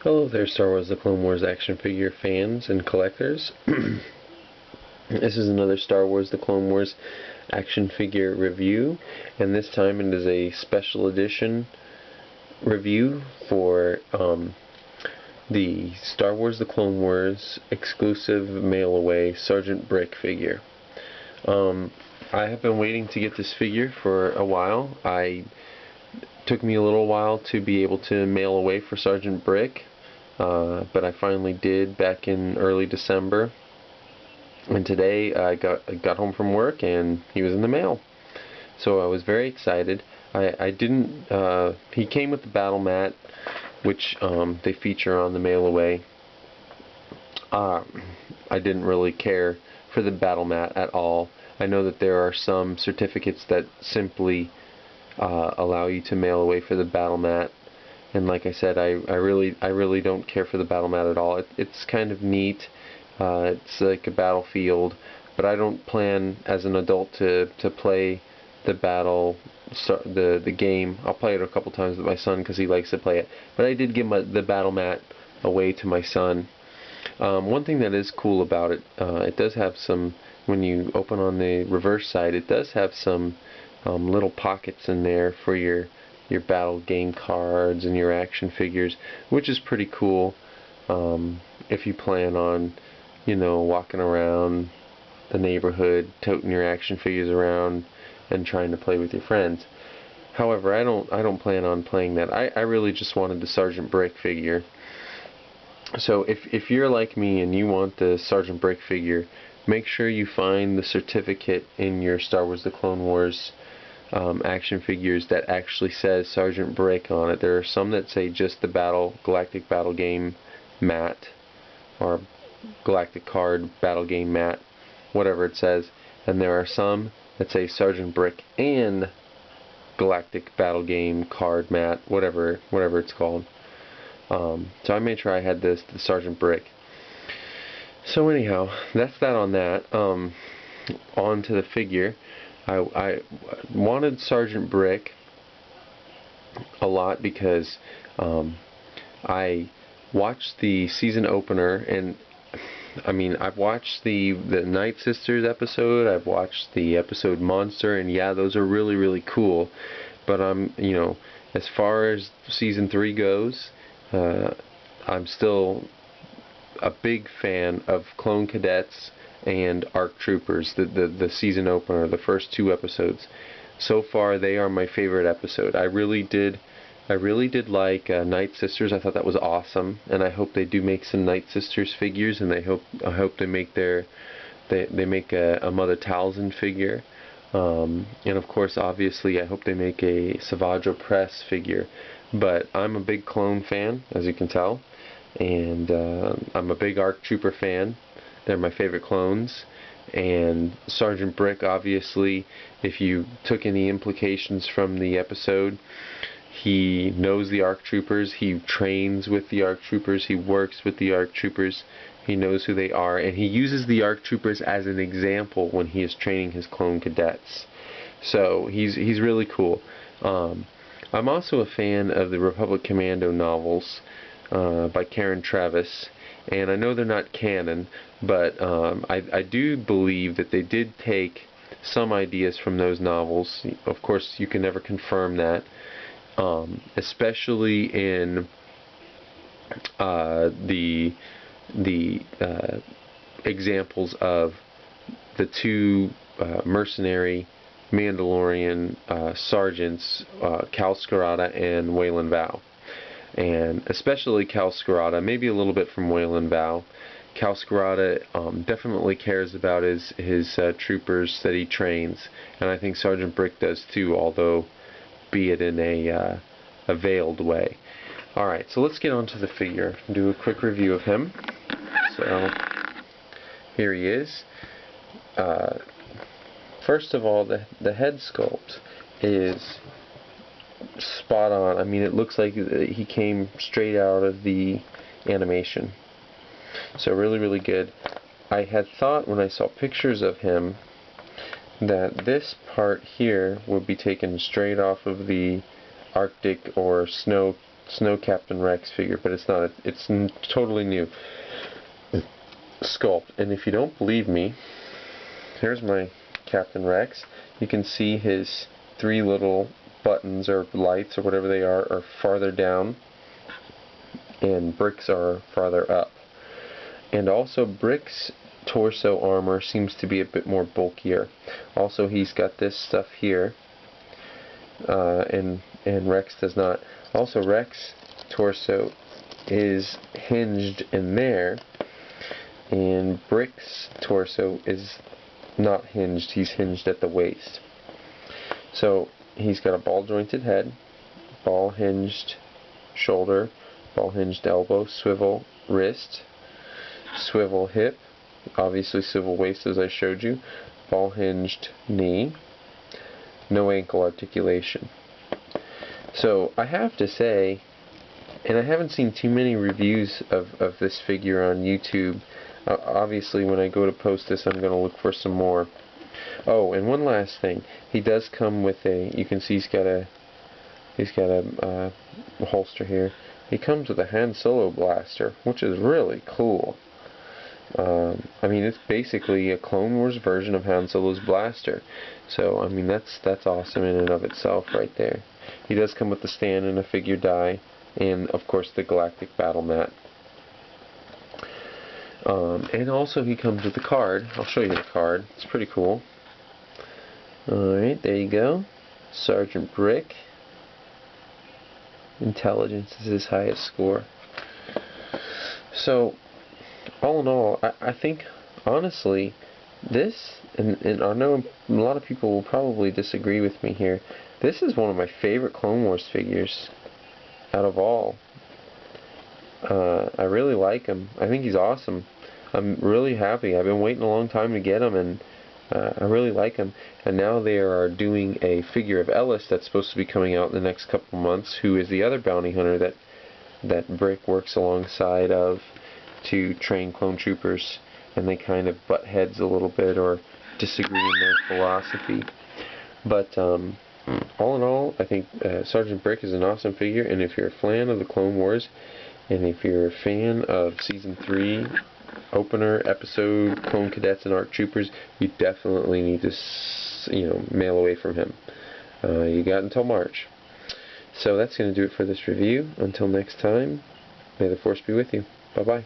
Hello there, Star Wars The Clone Wars action figure fans and collectors. This is another Star Wars The Clone Wars action figure review, and this time it is a special edition review for the Star Wars The Clone Wars exclusive mail-away Sergeant Bric figure. I have been waiting to get this figure for a while. It took me a little while to be able to mail away for Sergeant Bric, but I finally did back in early December. And today I got home from work and he was in the mail. So I was very excited. He came with the battle mat, which they feature on the mail away. I didn't really care for the battle mat at all. I know that there are some certificates that simply allow you to mail away for the battle mat, and like I said, I really don't care for the battle mat at all. It's kind of neat. It's like a battlefield, but I don't plan as an adult to play the game. I'll play it a couple times with my son because he likes to play it. But I did give the battle mat away to my son. One thing that is cool about it, it does have some. When you open on the reverse side, it does have some little pockets in there for your battle game cards and your action figures, which is pretty cool if you plan on, walking around the neighborhood, toting your action figures around and trying to play with your friends. However, I don't plan on playing that. I really just wanted the Sergeant Bric figure. So if you're like me and you want the Sergeant Bric figure, make sure you find the certificate in your Star Wars The Clone Wars action figures that actually says Sergeant Bric on it. There are some that say just the Galactic Battle Game mat, or Galactic Card Battle Game mat, whatever it says, and there are some that say Sergeant Bric and Galactic Battle Game Card mat, whatever it's called. So I made sure I had the Sergeant Bric. So anyhow, that's that on that. On to the figure. I wanted Sergeant Bric a lot because I watched the season opener, and I've watched the Night Sisters episode, I've watched the episode Monster, and yeah, those are really cool. But as far as season 3 goes, I'm still a big fan of Clone Cadets and ARC Troopers, the season opener, the first 2 episodes. So far, they are my favorite episode. I really did like Night Sisters. I thought that was awesome, and I hope they do make some Night Sisters figures, and I hope they make they make a Mother Talzin figure, and of course, obviously, I hope they make a Savage Press figure. But I'm a big Clone fan, as you can tell, and I'm a big ARC Trooper fan. They're my favorite clones. And Sergeant Bric, obviously, if you took any implications from the episode, he knows the ARC Troopers, he trains with the ARC Troopers, he works with the ARC Troopers, he knows who they are, and he uses the ARC Troopers as an example when he is training his clone cadets. So he's really cool. I'm also a fan of the Republic Commando novels by Karen Traviss, and I know they're not canon, but I do believe that they did take some ideas from those novels. Of course, you can never confirm that, especially in the examples of the 2 mercenary Mandalorian sergeants, Cal Skirata and Wayland Val. And especially Cal Skirata, maybe a little bit from Wayland Val. Cal Skirata definitely cares about his troopers that he trains, and I think Sergeant Bric does too, although be it in a veiled way. Alright, so let's get on to the figure and do a quick review of him. So, here he is. First of all, the head sculpt is spot on. It looks like he came straight out of the animation. So really good. I had thought when I saw pictures of him that this part here would be taken straight off of the Arctic or snow Snow Captain Rex figure, but it's not. It's totally new sculpt. And if you don't believe me, here's my Captain Rex. You can see his 3 little buttons or lights or whatever they are farther down, and Bric's are farther up. And also Bric's torso armor seems to be a bit more bulkier. Also, he's got this stuff here, and Rex does not. Also, Rex torso is hinged in there, and Bric's torso is not hinged. He's hinged at the waist. So he's got a ball jointed head, ball hinged shoulder, ball hinged elbow, swivel wrist, swivel hip, obviously swivel waist as I showed you, ball hinged knee, no ankle articulation. So I have to say, and I haven't seen too many reviews of this figure on YouTube. Obviously when I go to post this, I'm going to look for some more. Oh, and one last thing, he does come with a, you can see he's got a holster here. He comes with a Han Solo blaster, which is really cool. I mean, it's basically a Clone Wars version of Han Solo's blaster. So, I mean, that's awesome in and of itself right there. He does come with the stand and a figure die, and of course the Galactic Battle Mat. And also he comes with a card. I'll show you the card. It's pretty cool. Alright, there you go. Sergeant Bric. Intelligence is his highest score. So, all in all, I think, honestly, this, and I know a lot of people will probably disagree with me here, this is one of my favorite Clone Wars figures out of all. I really like him. I think he's awesome. I'm really happy. I've been waiting a long time to get him, and I really like him. And now they are doing a figure of Ellis that's supposed to be coming out in the next couple months, who is the other bounty hunter that Bric works alongside of to train clone troopers, and they kind of butt heads a little bit or disagree in their philosophy. But all in all, I think Sergeant Bric is an awesome figure, and if you're a fan of the Clone Wars, and if you're a fan of Season 3 opener episode Clone Cadets and ARC Troopers, you definitely need to mail away from him. You got until March. So that's going to do it for this review. Until next time, may the Force be with you. Bye-bye.